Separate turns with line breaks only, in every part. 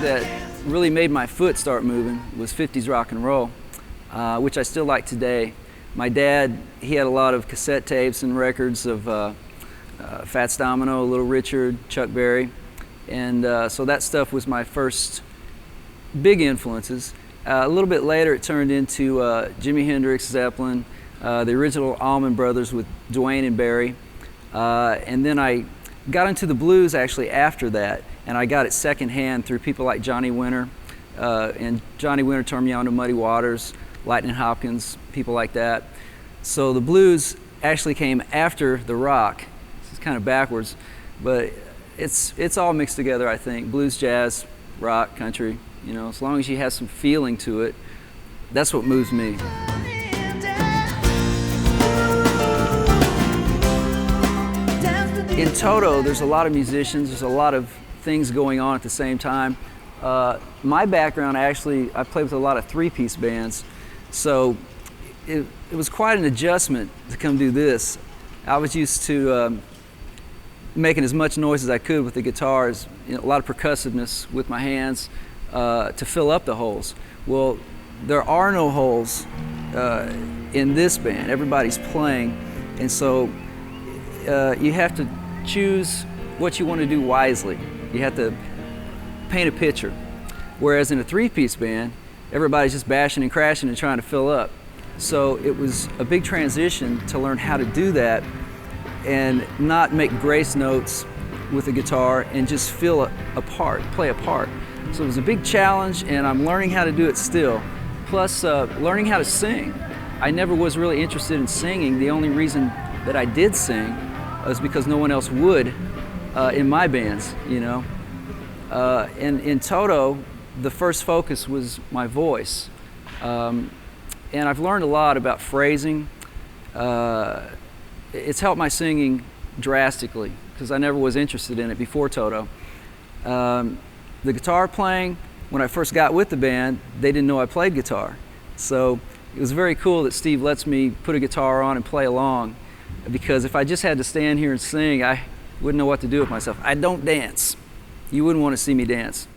that really made my foot start moving was 50s rock and roll, which I still like today. My dad, he had a lot of cassette tapes and records of Fats Domino, Little Richard, Chuck Berry, and so that stuff was my first big influences. A little bit later it turned into Jimi Hendrix, Zeppelin, the original Allman Brothers with Duane and Barry, and then I got into the blues actually after that, and I got it secondhand through people like Johnny Winter, and Johnny Winter turned me on to Muddy Waters, Lightning Hopkins, people like that. So the blues actually came after the rock. It's kind of backwards, but it's all mixed together, I think. Blues, jazz, rock, country, you know, as long as you have some feeling to it, that's what moves me. In Toto, there's a lot of musicians, there's a lot of things going on at the same time. My background, actually, I played with a lot of three-piece bands, so it was quite an adjustment to come do this. I was used to making as much noise as I could with the guitars, you know, a lot of percussiveness with my hands to fill up the holes. Well, there are no holes in this band. Everybody's playing, and so you have to choose what you want to do wisely. You have to paint a picture. Whereas in a three-piece band, everybody's just bashing and crashing and trying to fill up. So it was a big transition to learn how to do that and not make grace notes with the guitar and just feel a part, play a part. So it was a big challenge, and I'm learning how to do it still. Plus, learning how to sing. I never was really interested in singing. The only reason that I did sing was because no one else would in my bands, you know. And in Toto, the first focus was my voice. And I've learned a lot about phrasing. It's helped my singing drastically because I never was interested in it before Toto. The guitar playing, when I first got with the band, they didn't know I played guitar. So it was very cool that Steve lets me put a guitar on and play along, because if I just had to stand here and sing, I wouldn't know what to do with myself. I don't dance. You wouldn't want to see me dance.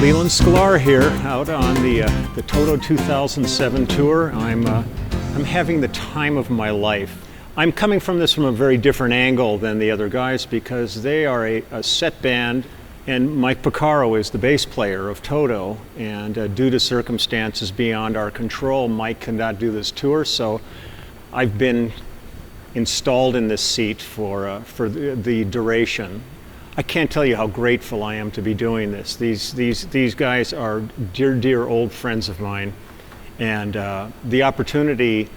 Leland Sklar here, out on the Toto 2007 tour. I'm having the time of my life. I'm coming from this from a very different angle than the other guys because they are a set band, and Mike Porcaro is the bass player of Toto, and due to circumstances beyond our control, Mike could not do this tour, so I've been installed in this seat for the duration. I can't tell you how grateful I am to be doing this. These guys are dear old friends of mine, and the opportunity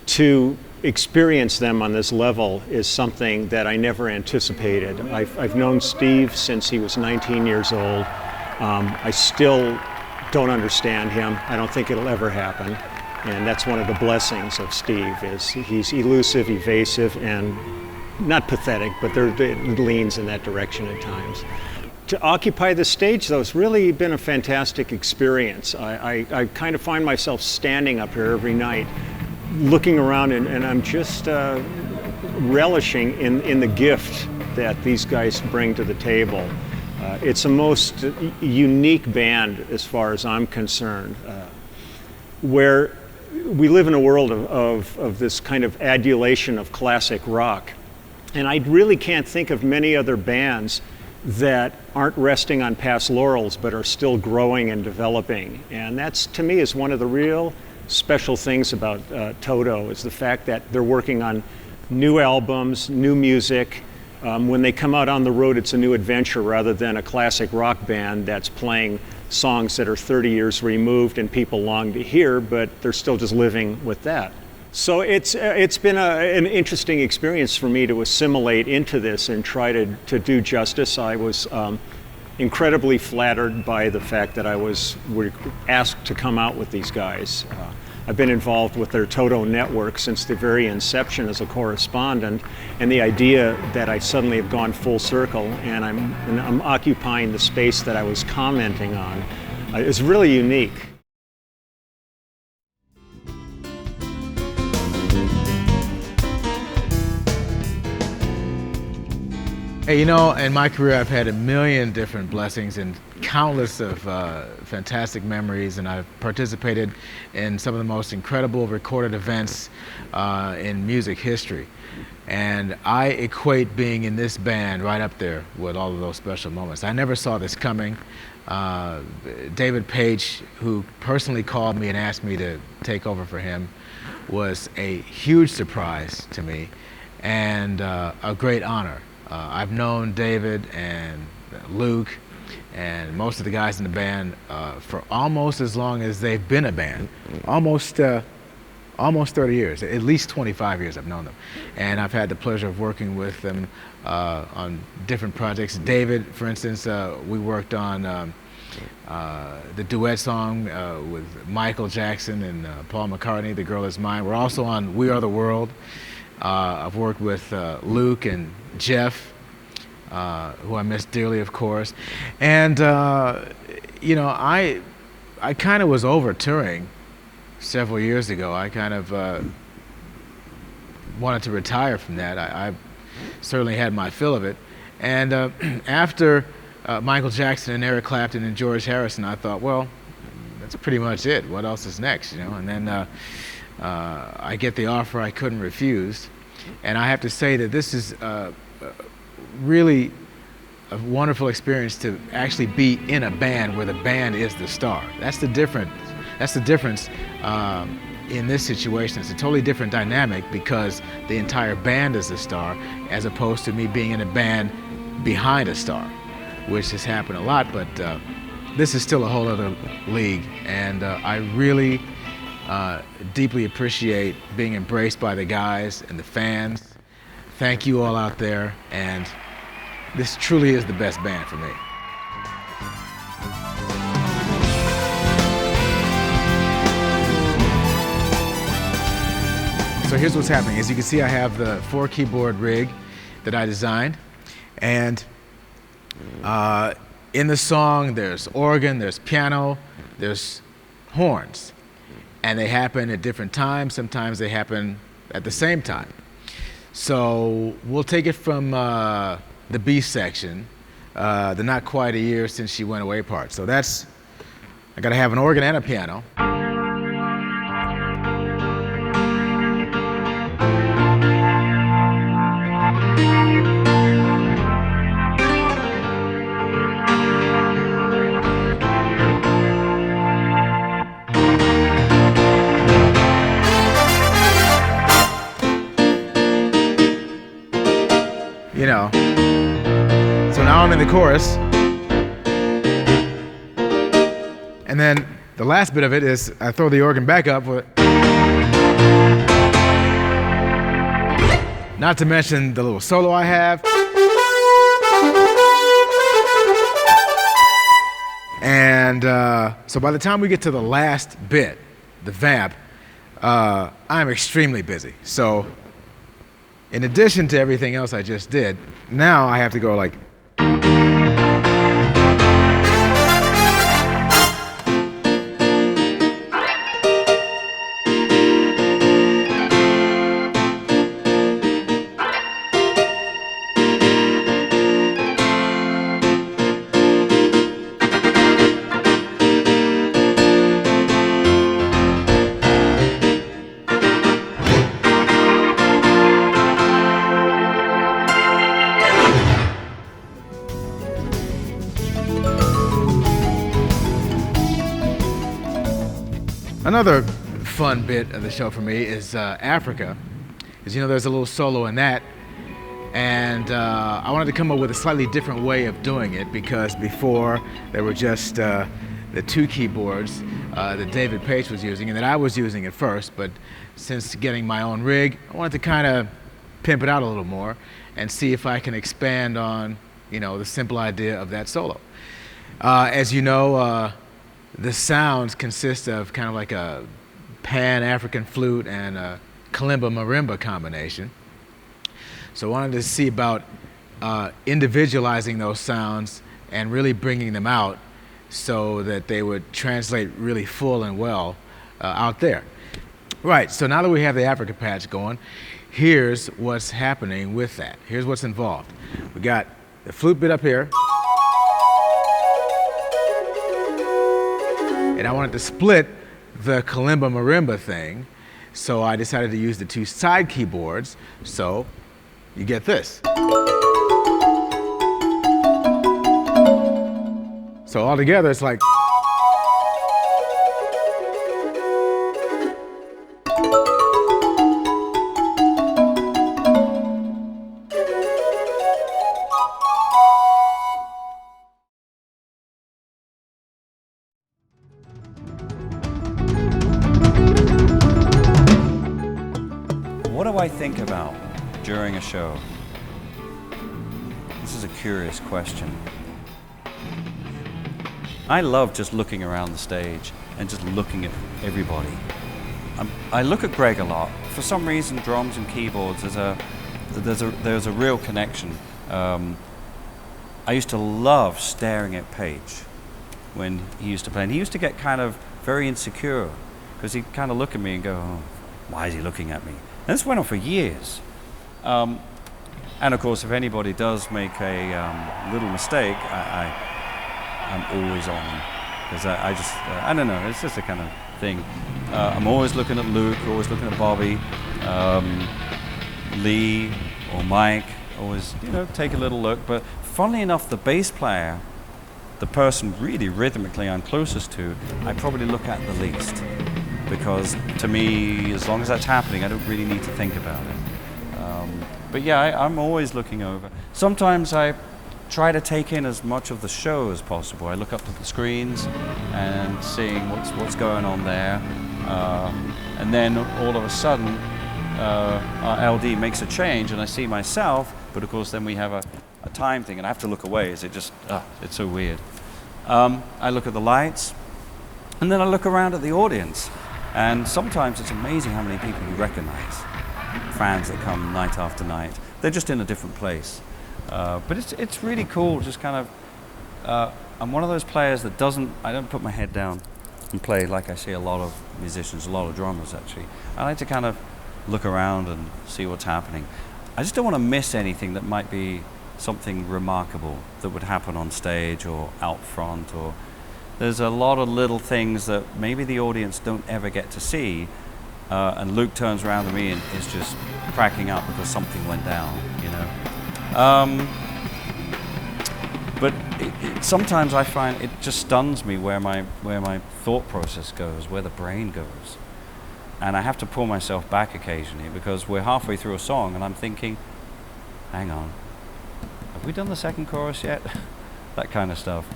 to experience them on this level is something that I never anticipated. I've known Steve since he was 19 years old. I still don't understand him. I don't think it'll ever happen. And that's one of the blessings of Steve, is he's elusive, evasive, and not pathetic, but it leans in that direction at times. To occupy the stage, though, has really been a fantastic experience. I kind of find myself standing up here every night, looking around, and I'm just relishing in the gift that these guys bring to the table. It's a most unique band as far as I'm concerned, where we live in a world of this kind of adulation of classic rock. And I really can't think of many other bands that aren't resting on past laurels but are still growing and developing. And that's, to me, is one of the real special things about Toto, is the fact that they're working on new albums, new music. When they come out on the road, it's a new adventure rather than a classic rock band that's playing songs that are 30 years removed and people long to hear, but they're still just living with that. So it's been an interesting experience for me to assimilate into this and try to do justice. I was incredibly flattered by the fact that I was asked to come out with these guys. I've been involved with their Toto network since the very inception as a correspondent, and the idea that I suddenly have gone full circle and I'm occupying the space that I was commenting on is really unique.
Hey, you know, in my career, I've had a million different blessings and countless of fantastic memories, and I've participated in some of the most incredible recorded events in music history. And I equate being in this band right up there with all of those special moments. I never saw this coming. David Page, who personally called me and asked me to take over for him, was a huge surprise to me and a great honor. I've known David and Luke and most of the guys in the band for almost as long as they've been a band, almost 30 years, at least 25 years I've known them. And I've had the pleasure of working with them on different projects. David, for instance, we worked on the duet song with Michael Jackson and Paul McCartney, The Girl Is Mine. We're also on We Are the World. I've worked with Luke and Jeff, who I miss dearly, of course. And, you know, I kind of was over touring several years ago. I kind of wanted to retire from that. I certainly had my fill of it. And after Michael Jackson and Eric Clapton and George Harrison, I thought, well, that's pretty much it. What else is next, you know? And then I get the offer I couldn't refuse. And I have to say that this is really a wonderful experience to actually be in a band where the band is the star. That's the difference. That's the difference in this situation. It's a totally different dynamic because the entire band is the star, as opposed to me being in a band behind a star, which has happened a lot, but this is still a whole other league. And I really deeply appreciate being embraced by the guys and the fans. Thank you all out there, and this truly is the best band for me. So here's what's happening. As you can see, I have the 4-keyboard rig that I designed, and in the song there's organ, there's piano, there's horns, and they happen at different times. Sometimes they happen at the same time. So we'll take it from the B section, the Not Quite a Year Since She Went Away part. So that's, I gotta have an organ and a piano. You know, so now I'm in the chorus, and then the last bit of it is I throw the organ back up with, not to mention the little solo I have, and so by the time we get to the last bit, the vamp, I'm extremely busy. So in addition to everything else I just did, now I have to go like. Another fun bit of the show for me is Africa. As you know, there's a little solo in that. And I wanted to come up with a slightly different way of doing it, because before there were just the 2 keyboards that David Page was using and that I was using at first. But since getting my own rig, I wanted to kind of pimp it out a little more and see if I can expand on, you know, the simple idea of that solo. As you know, the sounds consist of kind of like a Pan-African flute and a kalimba-marimba combination. So I wanted to see about individualizing those sounds and really bringing them out so that they would translate really full and well out there. Right, so now that we have the Africa patch going, here's what's happening with that. Here's what's involved. We got the flute bit up here. And I wanted to split the kalimba marimba thing, so I decided to use the two side keyboards, so you get this. So all together it's like.
What do I think about during a show? This is a curious question. I love just looking around the stage and just looking at everybody. I look at Greg a lot. For some reason, drums and keyboards, there's a real connection. I used to love staring at Page when he used to play, and he used to get kind of very insecure because he'd kind of look at me and go, oh, why is he looking at me? And this went on for years. And of course, if anybody does make a little mistake, I'm always on them. Because I don't know, it's just a kind of thing. I'm always looking at Luke, always looking at Bobby, Lee or Mike, always, take a little look. But funnily enough, the bass player, the person really rhythmically I'm closest to, I probably look at the least. Because to me, as long as that's happening, I don't really need to think about it. But yeah, I'm always looking over. Sometimes I try to take in as much of the show as possible. I look up at the screens and seeing what's going on there. And then all of a sudden, our LD makes a change and I see myself, but of course then we have a time thing and I have to look away. It's so weird. I look at the lights and then I look around at the audience. And sometimes it's amazing how many people you recognize. Fans that come night after night. They're just in a different place. But it's really cool, just kind of, I'm one of those players that I don't put my head down and play like I see a lot of musicians, a lot of drummers actually. I like to kind of look around and see what's happening. I just don't want to miss anything that might be something remarkable that would happen on stage or out front, or there's a lot of little things that maybe the audience don't ever get to see, and Luke turns around to me and is just cracking up because something went down, But sometimes I find it just stuns me where my thought process goes, where the brain goes. And I have to pull myself back occasionally because we're halfway through a song and I'm thinking, hang on, have we done the second chorus yet? That kind of stuff.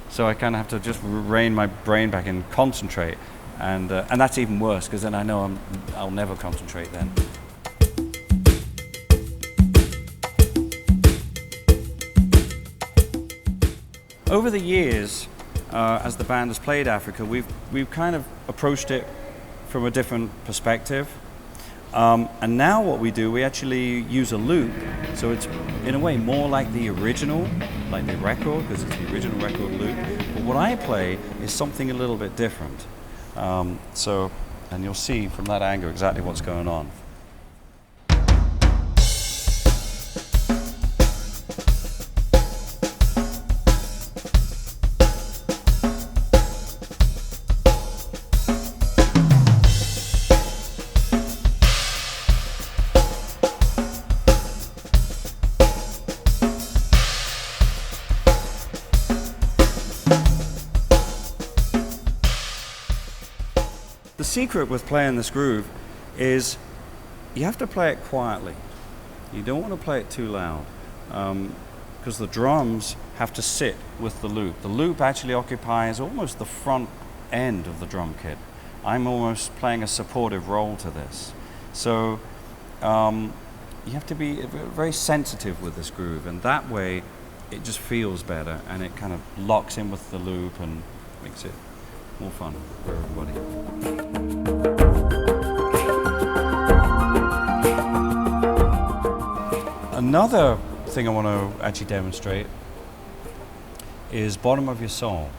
So I kind of have to just rein my brain back and concentrate. And that's even worse because then I know I'll never concentrate then. Over the years, as the band has played Africa, we've kind of approached it from a different perspective. And now what we do, we actually use a loop, so it's in a way more like the original, like the record, because it's the original record loop. But what I play is something a little bit different. And you'll see from that angle exactly what's going on. The secret with playing this groove is you have to play it quietly. You don't want to play it too loud because the drums have to sit with the loop. The loop actually occupies almost the front end of the drum kit. I'm almost playing a supportive role to this. So you have to be very sensitive with this groove, and that way it just feels better and it kind of locks in with the loop and makes it more fun for everybody. Another thing I want to actually demonstrate is bottom of your soul.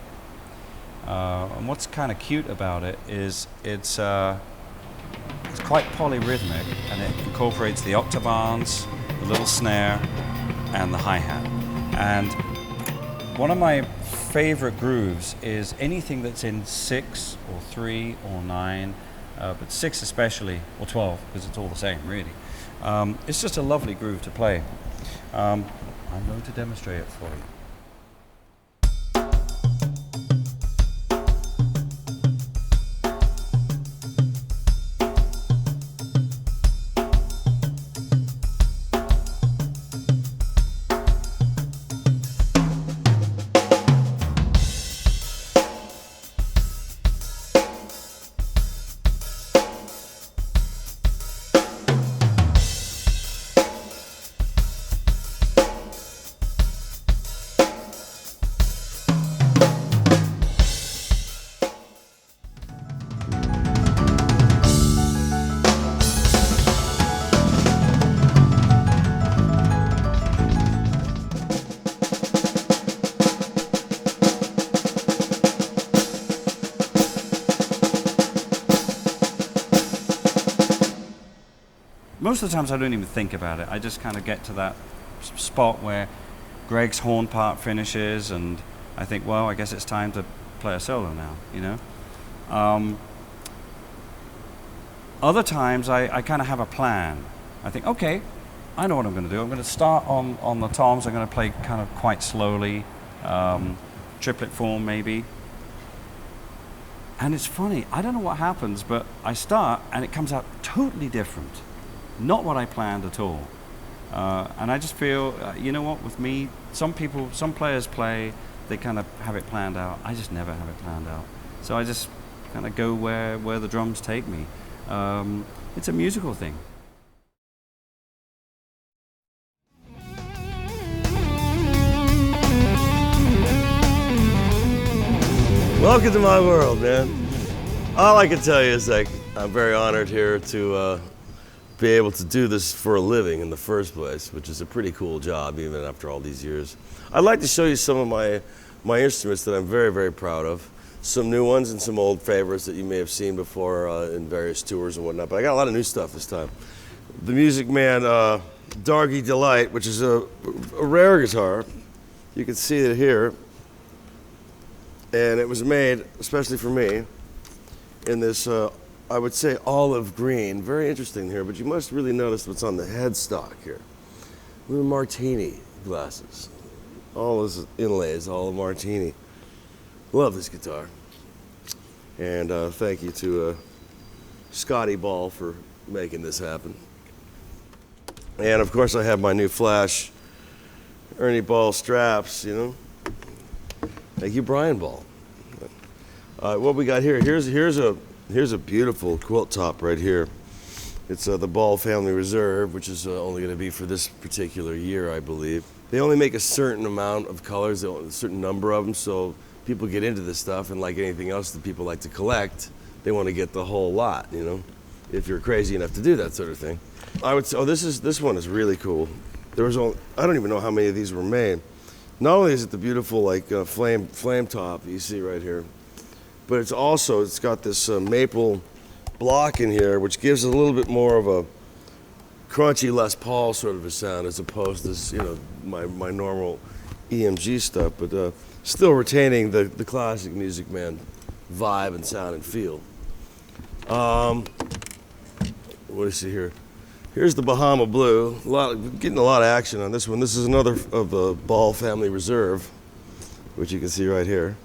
And what's kind of cute about it is it's quite polyrhythmic, and it incorporates the octavans, the little snare, and the hi-hat. And one of my favorite grooves is anything that's in 6 or 3 or 9, but 6 especially, or 12, because it's all the same, really. It's just a lovely groove to play. I'm going to demonstrate it for you. Most of the times I don't even think about it. I just kind of get to that spot where Greg's horn part finishes and I think, well, I guess it's time to play a solo now, you know? Other times I kind of have a plan. I think, okay, I know what I'm going to do. I'm going to start on the toms. I'm going to play kind of quite slowly, triplet form maybe. And it's funny, I don't know what happens, but I start and it comes out totally different. Not what I planned at all. And I just feel, you know what, with me, some players play, they kind of have it planned out. I just never have it planned out. So I just kind of go where the drums take me. It's a musical thing.
Welcome to my world, man. All I can tell you is like, I'm very honored here to be able to do this for a living in the first place, which is a pretty cool job even after all these years. I'd like to show you some of my instruments that I'm very, very proud of. Some new ones and some old favorites that you may have seen before in various tours and whatnot, but I got a lot of new stuff this time. The Music Man Dargy Delight, which is a rare guitar. You can see it here. And it was made, especially for me, in this I would say olive green. Very interesting here, but you must really notice what's on the headstock here. Little martini glasses. All those inlays, all of martini. Love this guitar. And thank you to Scotty Ball for making this happen. And of course I have my new Flash Ernie Ball straps, you know. Thank you, Brian Ball. What we got here, here's a beautiful quilt top right here. It's the Ball Family Reserve, which is only going to be for this particular year, I believe. They only make a certain amount of colors, a certain number of them, so people get into this stuff, and like anything else that people like to collect, they want to get the whole lot, you know, if you're crazy enough to do that sort of thing. I would say, this one is really cool. I don't even know how many of these were made. Not only is it the beautiful like flame top you see right here, but it's got this maple block in here, which gives it a little bit more of a crunchy Les Paul sort of a sound as opposed to, you know, my normal EMG stuff, but still retaining the classic Music Man vibe and sound and feel. What do you see here? Here's the Bahama Blue. Getting a lot of action on this one. This is another of the Ball Family Reserve, which you can see right here.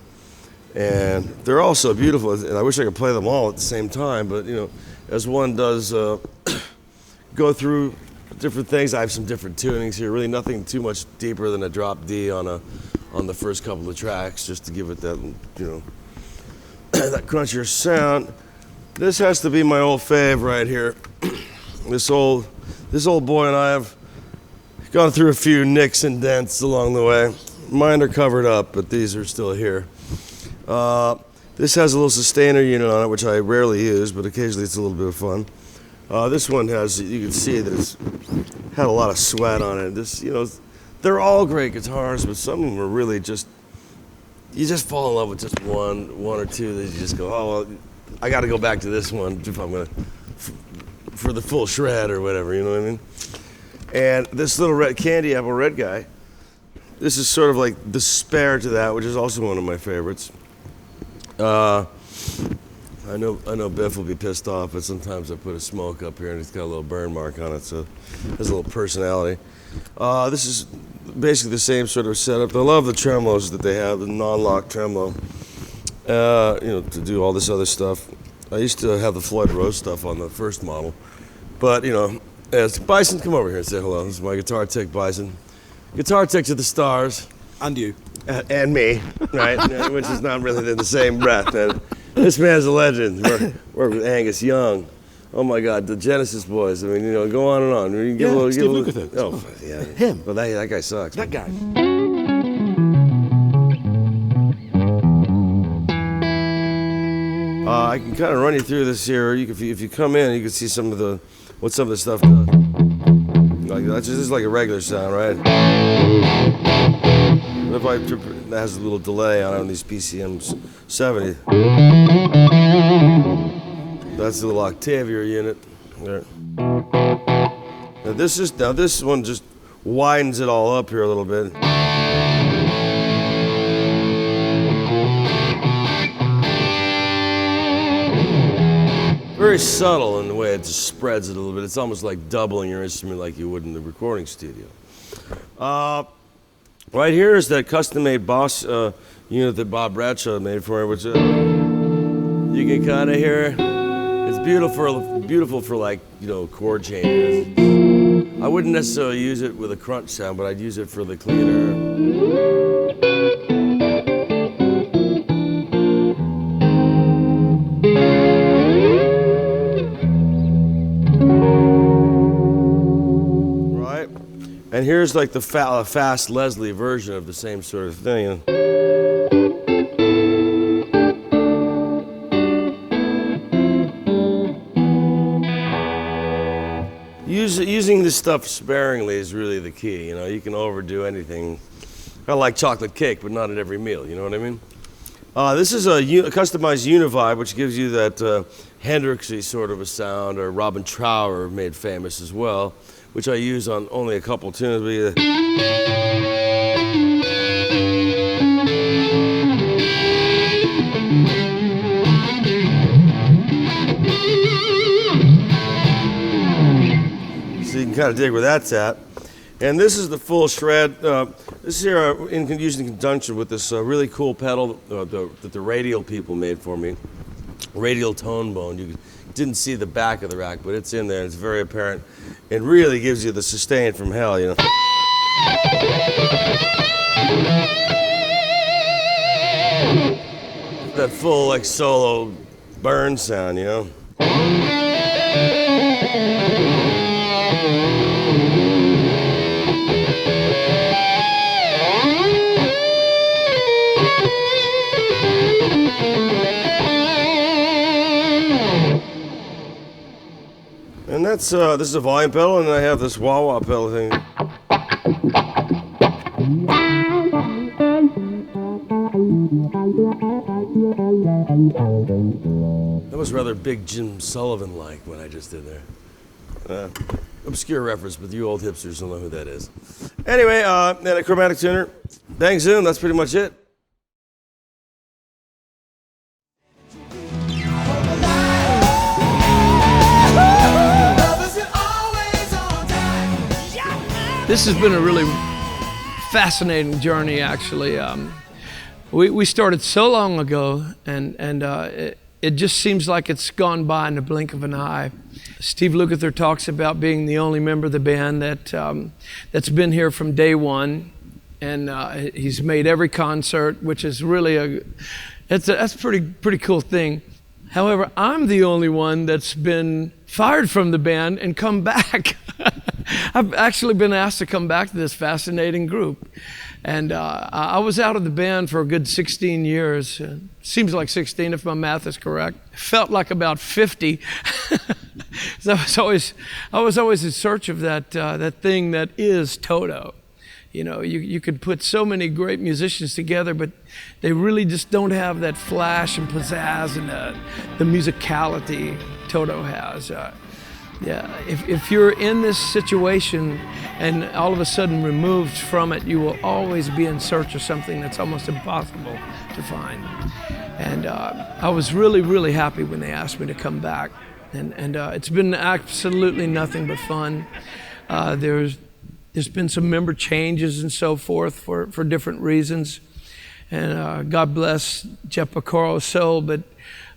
And they're all so beautiful, and I wish I could play them all at the same time, but you know, as one does go through different things, I have some different tunings here, really nothing too much deeper than a drop D on the first couple of tracks, just to give it that, you know, that crunchier sound. This has to be my old fave right here. This old boy and I have gone through a few nicks and dents along the way. Mine are covered up, but these are still here. This has a little sustainer unit on it, which I rarely use, but occasionally it's a little bit of fun. This one has, you can see that it's had a lot of sweat on it. This, you know, they're all great guitars, but some of them are really just, you just fall in love with just one or two that you just go, oh, well, I got to go back to this one if I'm going to, for the full shred or whatever, you know what I mean? And this little red candy apple red guy, this is sort of like the spare to that, which is also one of my favorites. I know Biff will be pissed off, but sometimes I put a smoke up here and it's got a little burn mark on it, so it has a little personality. This is basically the same sort of setup. I love the tremolos that they have, the non-lock tremolo, to do all this other stuff. I used to have the Floyd Rose stuff on the first model, but as Bison, come over here and say hello. This is my guitar tech, Bison. Guitar tech to the stars.
And you.
And me, right? Which is not really in the same breath. And this man's a legend. Worked with Angus Young. Oh my God, the Genesis boys. I mean, go on and on. You give a little,
Steve Lukather.
Oh, yeah.
Him.
Well, that guy sucks.
That guy.
I can kind of run you through this here. If you come in, you can see what some of the stuff does. Like that's just like a regular sound, right? But that has a little delay on these PCMs 70. That's the little Octavier unit. There. Now this one just widens it all up here a little bit. Very subtle in the way it just spreads it a little bit. It's almost like doubling your instrument like you would in the recording studio. Right here is that custom-made Boss unit that Bob Bradshaw made for me, which you can kind of hear. It's beautiful for like chord changes. I wouldn't necessarily use it with a crunch sound, but I'd use it for the cleaner. And here's like the fast Leslie version of the same sort of thing. Using this stuff sparingly is really the key. You can overdo anything. Kind of like chocolate cake, but not at every meal. You know what I mean? This is a customized Univibe, which gives you that Hendrixy sort of a sound, or Robin Trower made famous as well, which I use on only a couple tunes. So you can kind of dig where that's at. And this is the full shred. This here used in conjunction with this really cool pedal that the Radial people made for me. Radial tone bone. You didn't see the back of the rack, but it's in there. It's very apparent. It really gives you the sustain from hell, That full like solo burn sound, And this is a volume pedal, and I have this wah-wah pedal thing. That was rather big Jim Sullivan-like what I just did there. Obscure reference, but you old hipsters don't know who that is. Anyway, and a chromatic tuner. Bang zoom, that's pretty much it.
This has been a really fascinating journey, actually. We started so long ago, and it just seems like it's gone by in the blink of an eye. Steve Lukather talks about being the only member of the band that's been here from day one, and he's made every concert, which is really that's a pretty cool thing. However, I'm the only one that's been fired from the band and come back. I've actually been asked to come back to this fascinating group. And I was out of the band for a good 16 years. Seems like 16 if my math is correct. Felt like about 50. So I was always in search of that thing that is Toto. You could put so many great musicians together, but they really just don't have that flash and pizzazz and the musicality Toto has. Yeah, if you're in this situation and all of a sudden removed from it, you will always be in search of something that's almost impossible to find. And I was really, really happy when they asked me to come back. And it's been absolutely nothing but fun. There's been some member changes and so forth for different reasons. And God bless Jeff Picoro's soul, but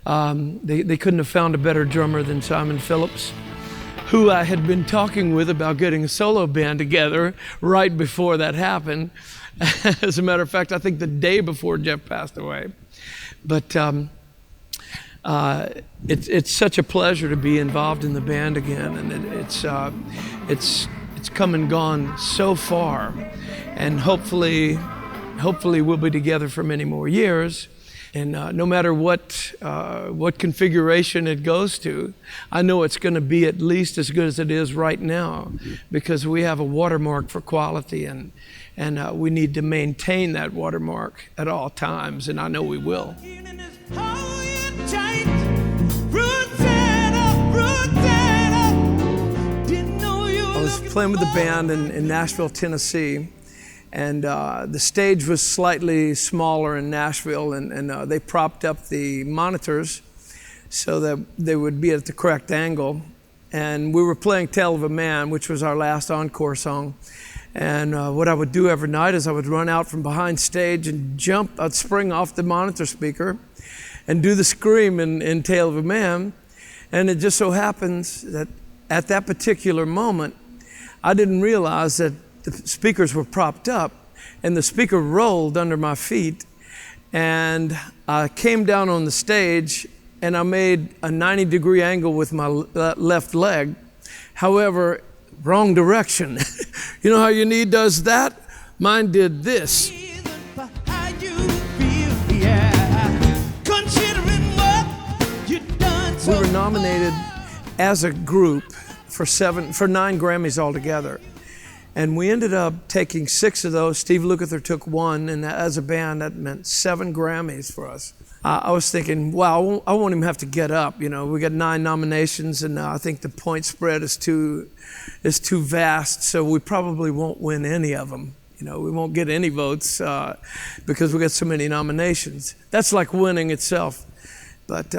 they couldn't have found a better drummer than Simon Phillips, who I had been talking with about getting a solo band together right before that happened. As a matter of fact, I think the day before Jeff passed away. But it's such a pleasure to be involved in the band again, and it's come and gone so far, and hopefully we'll be together for many more years. And no matter what configuration it goes to, I know it's going to be at least as good as it is right now, because we have a watermark for quality, and we need to maintain that watermark at all times, and I know we will. I was playing with the band in Nashville, Tennessee, and the stage was slightly smaller in Nashville, and they propped up the monitors so that they would be at the correct angle. And we were playing Tale of a Man, which was our last encore song. And what I would do every night is I would run out from behind stage and jump. I'd spring off the monitor speaker and do the scream in Tale of a Man. And it just so happens that at that particular moment, I didn't realize that the speakers were propped up, and the speaker rolled under my feet, and I came down on the stage, and I made a 90-degree angle with my left leg. However, wrong direction. You know how your knee does that? Mine did this. We were nominated as a group for 9 Grammys altogether. And we ended up taking 6 of those. Steve Lukather took 1, and as a band, that meant 7 Grammys for us. I was thinking, wow, I won't even have to get up. You know, we got 9 nominations, and I think the point spread is too vast, so we probably won't win any of them. You know, we won't get any votes because we got so many nominations. That's like winning itself. But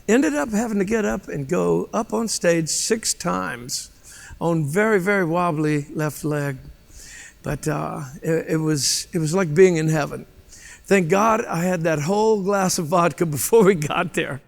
ended up having to get up and go up on stage 6 times on very, very wobbly left leg. But it was like being in heaven. Thank God I had that whole glass of vodka before we got there.